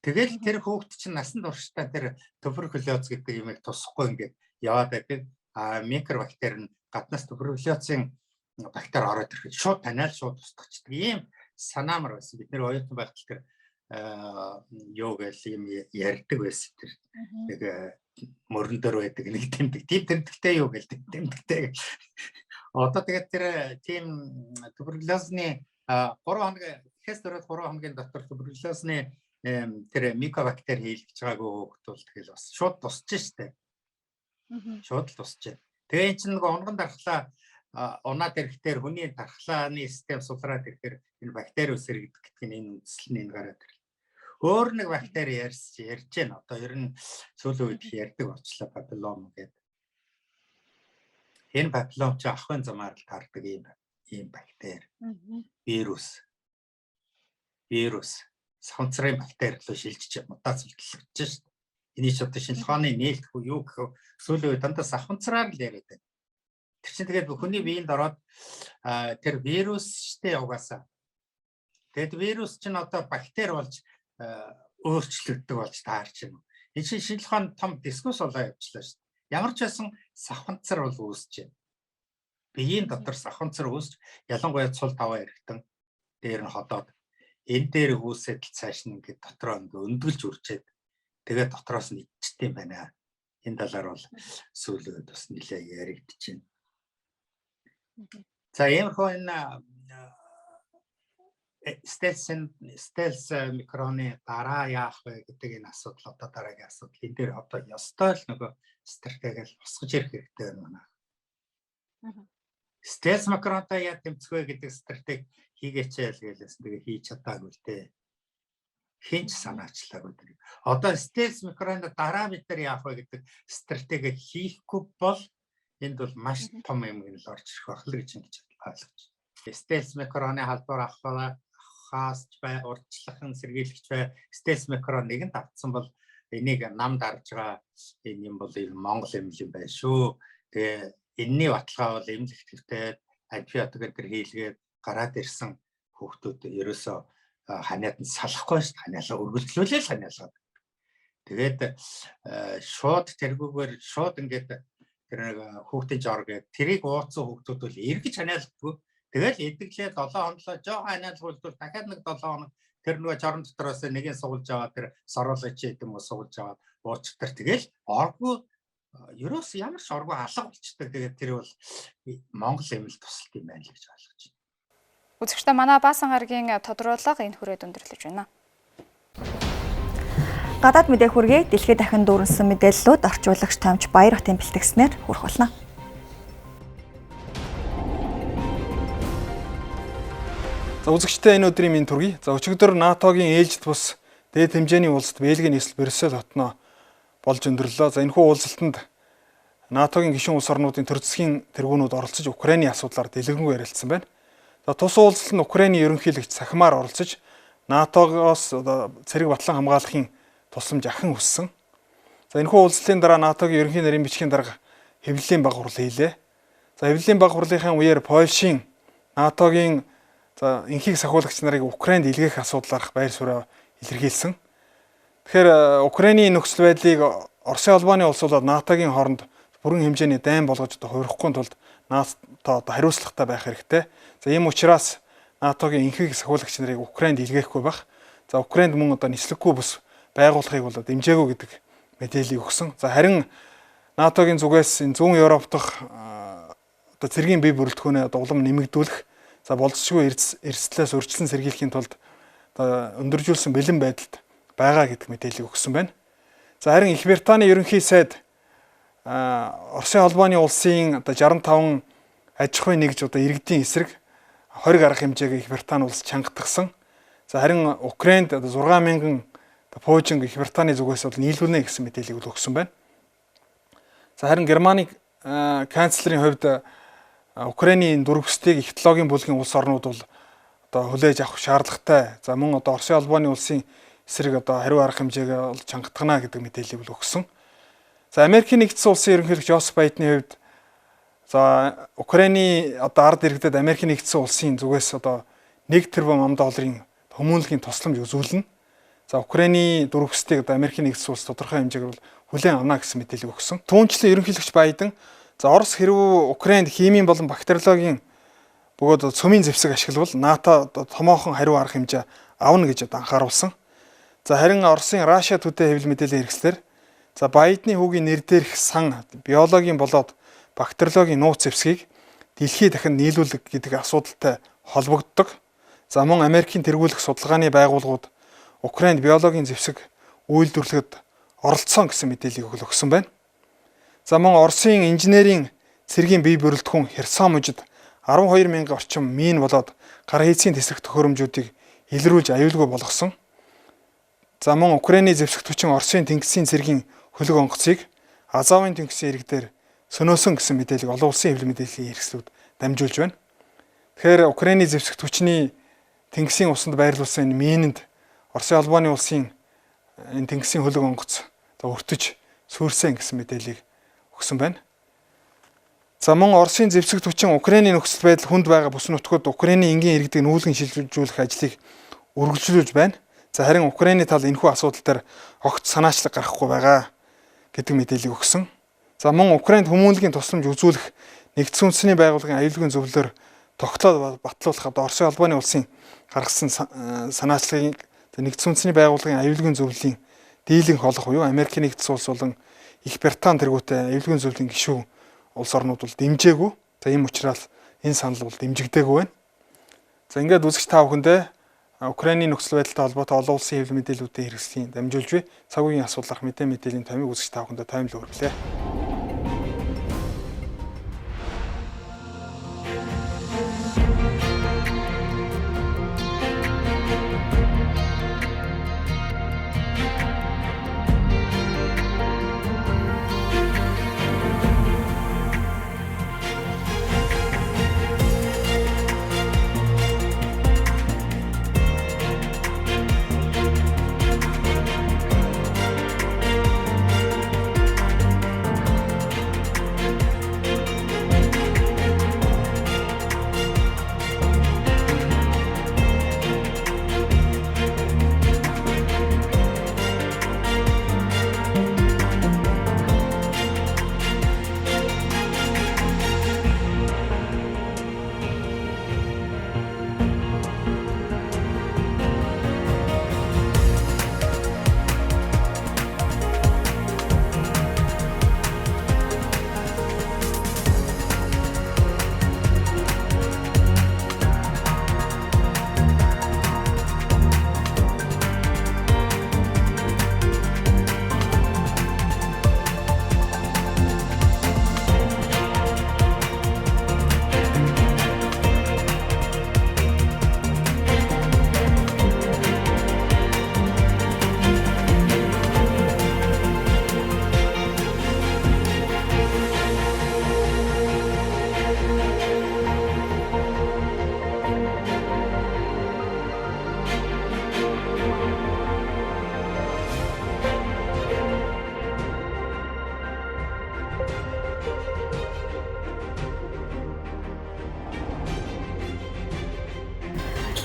Тэгэл тэр хүүхэд чинь насан туршдаа тэр туберкулез гэдэг юмыг тусахгүй ингээд яваад байдаг. Микробактери нь гаднаас туберкулезын бактери ороод ирэхэд шууд таниал шууд устгачдаг. Ийм санаамар байсан. Бид нэр оюутан байхдаа тэр юу гэл юм ярьдаг байсан тэр нэг мөрөн дээр байдаг нэг тэмдэгтэй юу гэлдэг тэмдэгтэй. Одоо тэгээд тэр тийм туберкулезны 3 хоног ихээс дөрөв 3 хоногийн дотор туберкулезны тэр микобактери хийлгэж байгаагүй хөвгт бол тэгэл бас шууд тусч штэ. Шууд л тусч. Тэгээ эн чинь нэг унган дархлаа унаад ирэхээр хүний дархлааны систем сулраад ирэхээр энэ бактери үсэрэгдэх гэдэг нь энэ үндэслэл нь гараад ирлээ. Өөр нэг бактери ярьж байна. Одоо ер нь сүүлийн үед ярьдаг болчлаа папиллом гэдэг. Энэ папиллом ч ахын замаар л таардаг ийм бактери. Вирус. Савнцрын бактери руу шилжиж мутац үлдчихэж шүү дээ. Эний ч одоо шинэ ухааны нээлт юу гэх сүүлийн үед дандаа савнцраар л яриад байна. Тэр чинь тэгээд хүний биеинд ороод тэр вирус штэ угаасаа. Тэгэд вирус чинь одоо бактери болж өөрчлөгддөг болж таарч байна. Энэ чинь шинэ ухааны том дискус болоо явуулчлаа шүү дээ. Ямар ч байсан савханцар бол үүсэж байна. Биеийн дотор савханцар үүсч ялангуяа цул таваа эргэтэн дээр нь ходоод энэ дээр үүсээд л цааш нь ингээд дотроо ингээд өндгөлж үржээд тэгээд дотроос нь ичдэг юм байна. Энэ талаар бол сүүлийн үед бас нэлээ яригдчихэв. За иймэрхүү энэ стелс микроны дараа яах вэ гэдэг энэ асуудал одоо дараагийн асуудал. Энэ дээр одоо ёстой л нөгөө стратеги босгож ирэх хэрэгтэй байна. Стелс микронтой яа тэмцэх вэ гэдэг стратеги хийгээчээл гэлээс тэгээ хийж чадаагүй л дээ. Хинч санаачлаагүй дээ. Одоо стелс микроны дараа бид нар яах вэ гэдэг стратеги хийхгүй бол энд бол маш том юм гэнэ л орж ирэх байх л гэж ингэж ойлгож байна. Стелс микроны халдвар авахаас бай урдчлахын сэргийлэгч бай стелс микрон нэгэнд автсан бол энийг нам дарж байгаа энэ юм бол Монгол юм байна шүү. Тэгээ энэний баталгаа бол эмнэлэг төвтэй антибиотик энэ хийлгээд гараад ирсэн хүүхдүүд ерөөсөө ханиад нь салахгүй шүү. Ханиалаа өргөлдлүүлээ л ханиалгаа. Тэгээд шууд тэргүүгээр шууд ингээд тэр нэг хүүхдийн жор гэдэг тэрийг ууцсан хүүхдүүд бол эргэж ханиалдаггүй. Тэгэл эдэглээ 7 хоног жоохон ханиалгуул дахиад нэг 7 хоног тэр нөгөө жорон дотроос нэгийг суулж аваад тэр соролооч гэдэг юм уу суулж аваад уучтар тэгэл оргүй ерөөс ямар ч оргүй алга болчтой. Тэгээд тэр бол Монгол эмнэлэг тусалт юм байна л гэж ойлгож байна. Үзэгчдээ манай Баасан гарагийн тодруулга энэ хүрээд өндөрлөж байна. Гадаад мэдээ хүргэе дэлхийд дахин дүүрэнсэн мэдээллүүд орчуулагч Тамж Баярхтын бэлтгэснээр хүрэх болно. За үзэгчдээ энэ өдрийн минь төргий. За өчигдөр НАТОгийн ээлжид бус дээд хэмжээний уулзалт Бельгийн нийслэл Брюссел хотноо болж өндөрлөө. За энэхүү уулзалтанд НАТОгийн гишүүн улс орнуудын төр засгийн тэргүүнүүд оролцож Украиний асуудлаар дэлгэрэнгүй ярилцсан байна. За тус уулзалт нь Украиний ерөнхийлөгч Сахмаар оролцож НАТО-гоос одоо цэрэг батлан хамгаалахын тусламж ахин өссөн. За энэхүү уулзалтын дараа НАТО-гийн ерөнхий нарийн бичгийн дарга хэвлэлийн баг хурал хийлээ. За хэвлэлийн баг хурлынхаа үеэр Польшийн НАТО-гийн энхийг сахиулагч нарыг Украинд илгээх асуудлаарх байр сууриа илэрхийлсэн. Тэгэхээр Украиний нөхцөл байдлыг Оросын холбооны улсуудад НАТО-гийн хооронд бүрэн хэмжээний дайн болгож хувирахгүй тулд НАТО хариуцлагатай байх хэрэгтэй. За ийм учраас НАТО-гийн энхийг сахиулагч нарыг Украинд илгээхгүй байх. За Украинд мөн одоо нислэггүй бус байгуулахыг бол дэмжээгүй гэдэг мэдээллийг өгсөн. За харин НАТО-гийн зүгээс энэ зүүн Европ дахь одоо цэргийн бие бүрэлдэхүүнээ улам нэмэгдүүлэх, за болцсогүй эрсдлээс урьдчилан сэргийлэхийн тулд одоо өндөржүүлсэн бэлэн байдалд байгаа гэдэг мэдээллийг өгсөн байна. За харин Их Британий ерөнхий сайд Оросын холбооны улсын одоо 65 аж ахуйн нэгж одоо иргэдийн эсрэг 20 арга хэмжээг Их Британи улс чангатгсан. За харин Украинд одоо 6,000 пуужинг Их Британий зүгээс бол нийлүүлнэ гэсэн мэдээллийг өгсөн байна. За харин Германы канцлерийн хувьд Украиний дөрвөстийг их технологийн бүлгийн улс орнууд бол одоо хүлээж авах шаардлагатай. За мөн одоо Оросын холбооны улсын эсрэг одоо хариу арга хэмжээгээ бол чангатгана гэдэг мэдээллийг өгсөн. За Америкийн нэгдсэн улсын ерөнхийлөгч Джо Байдены хувьд за Украиний одоо ард иргэдэд Америкийн нэгдсэн улсын зүгээс одоо 1 тэрбум $1 хүмүүнлэгийн тусламж үзүүлнэ. За Украиний дөрвөстийг одоо Америкийн нэгдсэн улс тодорхой хэмжээгээр бол хүлээн авна гэсэн мэдээлэл өгсөн. Түүнчлэн ерөнхийлөгч Байден за Орос хэрвээ Украинд химийн болон бактериологийн бөгөөд цөмийн зэвсэг ашиглавал НАТО томоохон хариу арга хэмжээ авна гэж анхааруулсан. За харин Оросын Russia Today хэвлэл мэдээллийн хэрэгслэр за Байдны хүүгийн нэр дээрх сан биологийн болоод бактериологийн нууц зэвсгийг дэлхийд дахин нийлүүлэх гэдэг асуудалтай холбогддог. За мөн Америкийн тэргүүлэх судалгааны байгууллагууд Украинд биологийн зэвсэг үйлдвэрлэхэд оролцсон гэсэн мэдээллийг өгсөн байна. За мөн Оросын инженерийн цэргийн бие бүрэлдэхүүн Херсон мужид 12,000 орчим мин болоод гар хийцийн тэсрэх төхөөрөмжүүдийг илрүүлж аюулгүй болгосон. За мөн Украиний зэвсэг түчин Оросын тэнгисийн цэргийн хөлөг онгоцыг Азовын тэнгисийн иргэдээр сөнөөсөн гэсэн мэдээллийг олон улсын хэвлэл мэдээллийн хэрэгслүүд дамжуулж байна. Тэгэхээр Украиний зэвсэг түчний тэнгисийн усанд байрлуулсан энэ минэнд Оросын холбооны улсын энэ тэнгисийн хөлөг онгоц өртөж сүрсэн гэсэн мэдээллийг өгсөн байна. За мөн Оросын зэвсэг түчин Украиний нөхцөл байдал хүнд байгаа бүс нутгад Украиний энгийн иргэдэг нүүлгэн шилжүүлэх ажлыг үргэлжлүүлж байна. За харин Украиний тал энэхүү асуудал дээр огт санаачлаг гаргахгүй байгаа гэдэг мэдээллийг өгсөн. За мөн Украинд хүмүүнлэгийн тусламж үзүүлэх нэгдсэн үндэсний байгууллагын аюулгүйн зөвлөлөөр тогтолцоо батлуулах Оросын холбооны улсын гаргасан санаачлагыг нэгдсэн үндэсний байгууллагын аюулгүйн зөвлөлийн дийлэнх олох буюу Америкийн нэгдсэн улс болон Их Британи тэргүүтэй аюулгүйн зөвлөлийн гишүүн улс орнууд бол дэмжээгүй. За ийм учраас энэ санал бол дэмжигдээгүй байна. За ингээд үзэгч та бүхэндээ Украиний нөхцөл байдалтай холбоотой олон улсын хэвлэл мэдээллүүдийн хэрэгслийн дамжуулж буй цаг үеийн асуудлах мэдээллийн томыг үзэгч та бүхэндээ таймлаг хүргэлээ.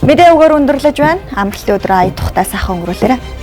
Мэдээ өгөр өндөрлөж байна. Амралтын өдрөө ая тухтай сайхан өнгөрүүлээрэй.